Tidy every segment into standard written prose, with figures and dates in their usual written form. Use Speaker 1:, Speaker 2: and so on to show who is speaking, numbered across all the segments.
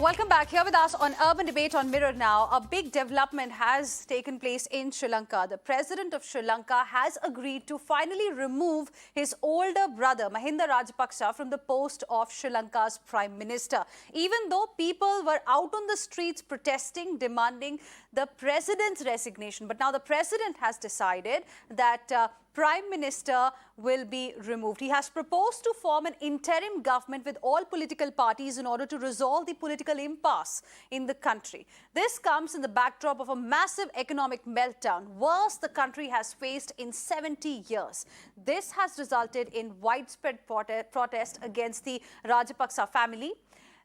Speaker 1: Welcome back. Here with us on Urban Debate on Mirror Now. A big development has taken place in Sri Lanka. The President of Sri Lanka has agreed to finally remove his older brother, Mahinda Rajapaksa, from the post of Sri Lanka's Prime Minister. Even though people were out on the streets protesting, demanding the President's resignation. But now the President has decided that Prime Minister will be removed. He has proposed to form an interim government with all political parties in order to resolve the political impasse in the country. This comes in the backdrop of a massive economic meltdown, worst the country has faced in 70 years. This has resulted in widespread protest against the Rajapaksa family.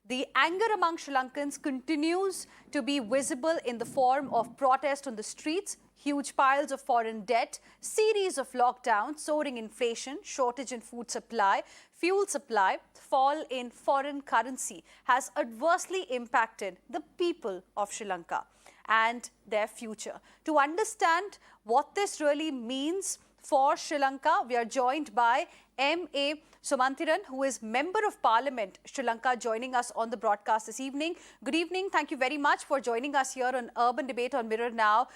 Speaker 1: The anger among Sri Lankans continues to be visible in the form of protest on the streets, huge piles of foreign debt, series of lockdowns, soaring inflation, shortage in food supply, fuel supply, fall in foreign currency has adversely impacted the people of Sri Lanka and their future. To understand what this really means for Sri Lanka, we are joined by MA Sumanthira, who is Member of Parliament, Sri Lanka, joining us on the broadcast this evening. Good evening. Thank you very much for joining us here on Urban Debate on Mirror Now.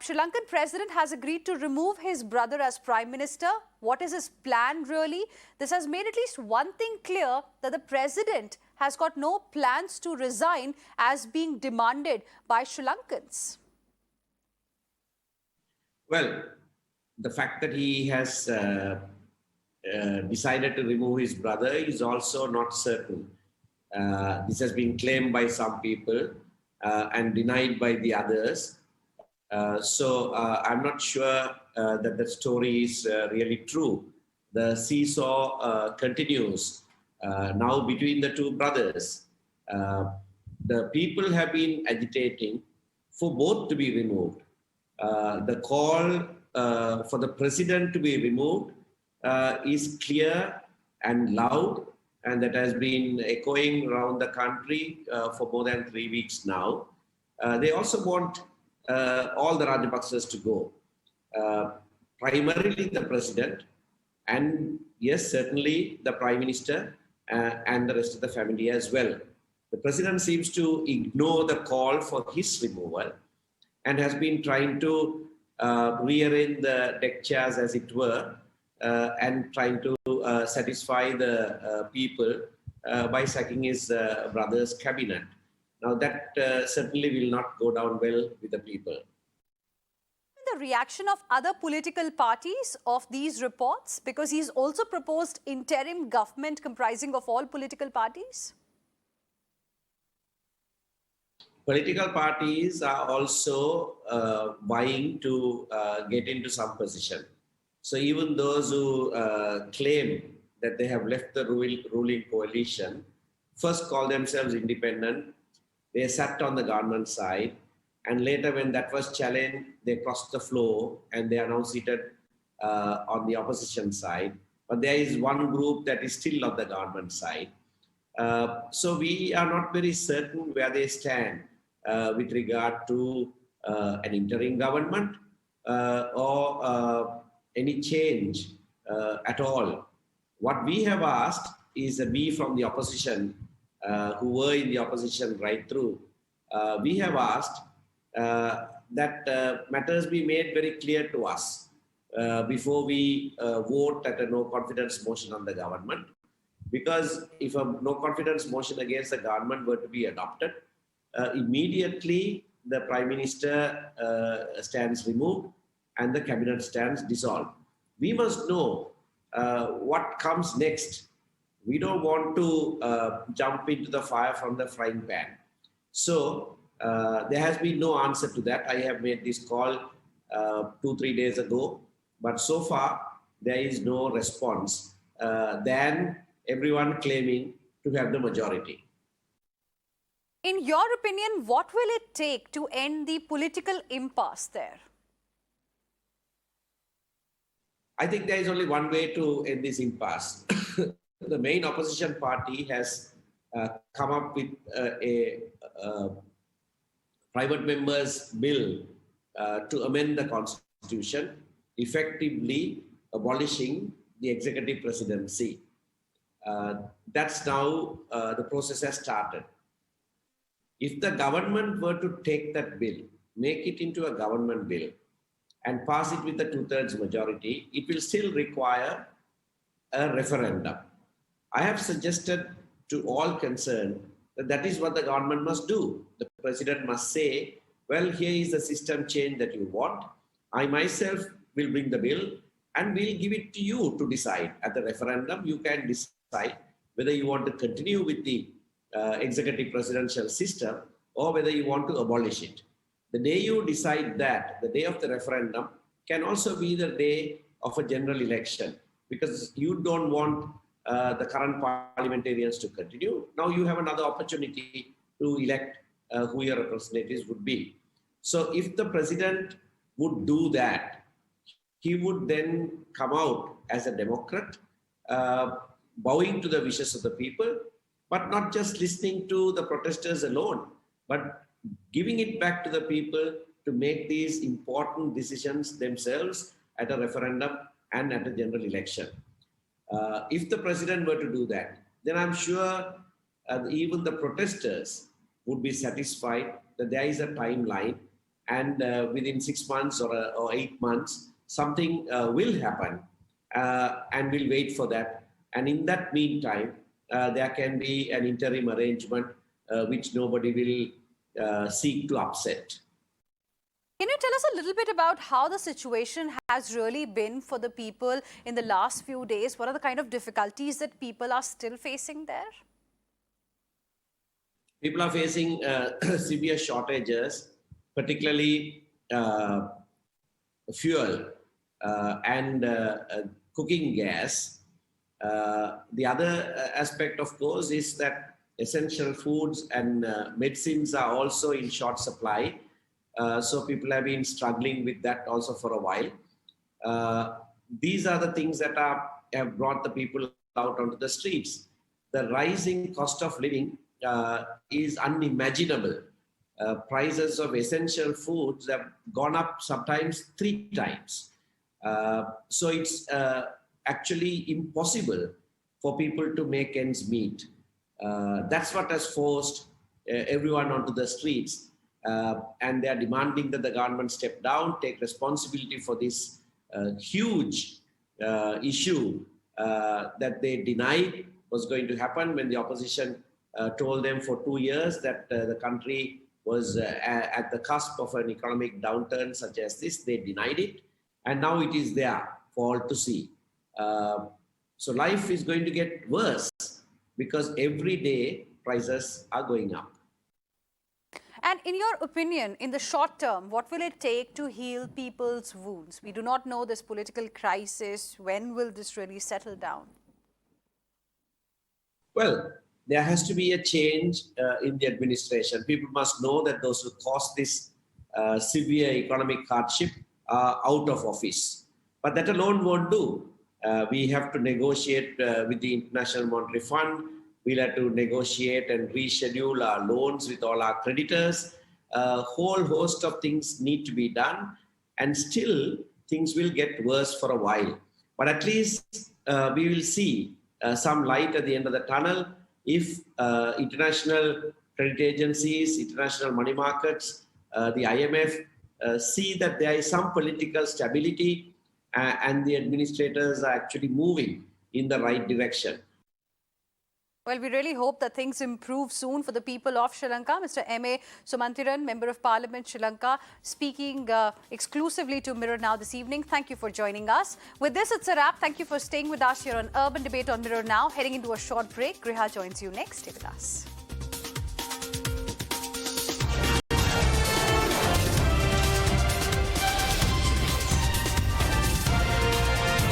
Speaker 1: Sri Lankan President has agreed to remove his brother as Prime Minister. What is his plan really? This has made at least one thing clear, that the President has got no plans to resign as being demanded by Sri Lankans.
Speaker 2: Well, the fact that he has decided to remove his brother is also not certain. This has been claimed by some people and denied by the others. So I'm not sure that the story is really true. The seesaw continues now between the two brothers. The people have been agitating for both to be removed. The call for the president to be removed is clear and loud, and that has been echoing around the country for more than 3 weeks now. They also want all the Rajapaksas to go. Primarily the president, and yes, certainly the Prime Minister and the rest of the family as well. The president seems to ignore the call for his removal and has been trying to rearrange the deck chairs, as it were, and trying to satisfy the people by sacking his brother's cabinet. Now that certainly will not go down well with the people.
Speaker 1: The reaction of other political parties of these reports, because he's also proposed interim government comprising of all political parties?
Speaker 2: Political parties are also vying to get into some position. So even those who claim that they have left the ruling coalition first call themselves independent. They sat on the government side, and later when that was challenged, they crossed the floor and they are now seated on the opposition side. But there is one group that is still on the government side. So we are not very certain where they stand with regard to an interim government or any change at all. What we have asked is that we from the opposition, who were in the opposition right through, we have asked that matters be made very clear to us before we vote at a no confidence motion on the government. Because if a no confidence motion against the government were to be adopted, immediately the Prime Minister stands removed and the cabinet stands dissolved. We must know what comes next. We don't want to jump into the fire from the frying pan. So there has been no answer to that. I have made this call 2-3 days ago, but so far there is no response than everyone claiming to have the majority.
Speaker 1: In your opinion, what will it take to end the political impasse there?
Speaker 2: I think there is only one way to end this impasse. The main opposition party has come up with a private members' bill to amend the constitution, effectively abolishing the executive presidency. That's now the process has started. if the government were to take that bill, make it into a government bill, and pass it with a 2/3 majority, it will still require a referendum. I have suggested to all concerned that that is what the government must do. The president must say, well, here is the system change that you want. I myself will bring the bill and we'll give it to you to decide. At the referendum, you can decide whether you want to continue with the executive presidential system or whether you want to abolish it. The day you decide that, the day of the referendum, can also be the day of a general election, because you don't want the current parliamentarians to continue. Now you have another opportunity to elect who your representatives would be. So if the president would do that, he would then come out as a democrat, bowing to the wishes of the people, but not just listening to the protesters alone, but giving it back to the people to make these important decisions themselves at a referendum and at a general election. If the president were to do that, then I'm sure even the protesters would be satisfied that there is a timeline, and within 6 months or 8 months, something will happen, and we'll wait for that. And in that meantime, there can be an interim arrangement which nobody will seek to upset.
Speaker 1: Can you tell us a little bit about how the situation has really been for the people in the last few days? What are the kind of difficulties that people are still facing there?
Speaker 2: People are facing severe shortages, particularly fuel and cooking gas. The other aspect, of course, is that essential foods and medicines are also in short supply. So people have been struggling with that also for a while. These are the things that have brought the people out onto the streets. The rising cost of living is unimaginable. Prices of essential foods have gone up sometimes 3 times. So it's actually impossible for people to make ends meet. That's what has forced everyone onto the streets. And they are demanding that the government step down, take responsibility for this huge issue that they denied was going to happen when the opposition told them for 2 years that the country was at the cusp of an economic downturn such as this. They denied it, and now it is there for all to see. So life is going to get worse because every day prices are going up.
Speaker 1: And in your opinion, in the short term, what will it take to heal people's wounds? We do not know this political crisis. When will this really settle down?
Speaker 2: Well, there has to be a change in the administration. People must know that those who caused this severe economic hardship are out of office. But that alone won't do. We have to negotiate with the International Monetary Fund. We'll have to negotiate and reschedule our loans with all our creditors. A whole host of things need to be done, and still things will get worse for a while. But at least we will see some light at the end of the tunnel if international credit agencies, international money markets, the IMF see that there is some political stability and the administrators are actually moving in the right direction.
Speaker 1: Well, we really hope that things improve soon for the people of Sri Lanka. Mr. MA Sumanthira, Member of Parliament, Sri Lanka, speaking exclusively to Mirror Now this evening. Thank you for joining us. With this, it's a wrap. Thank you for staying with us here on Urban Debate on Mirror Now. Heading into a short break, Griha joins you next. Stay with us.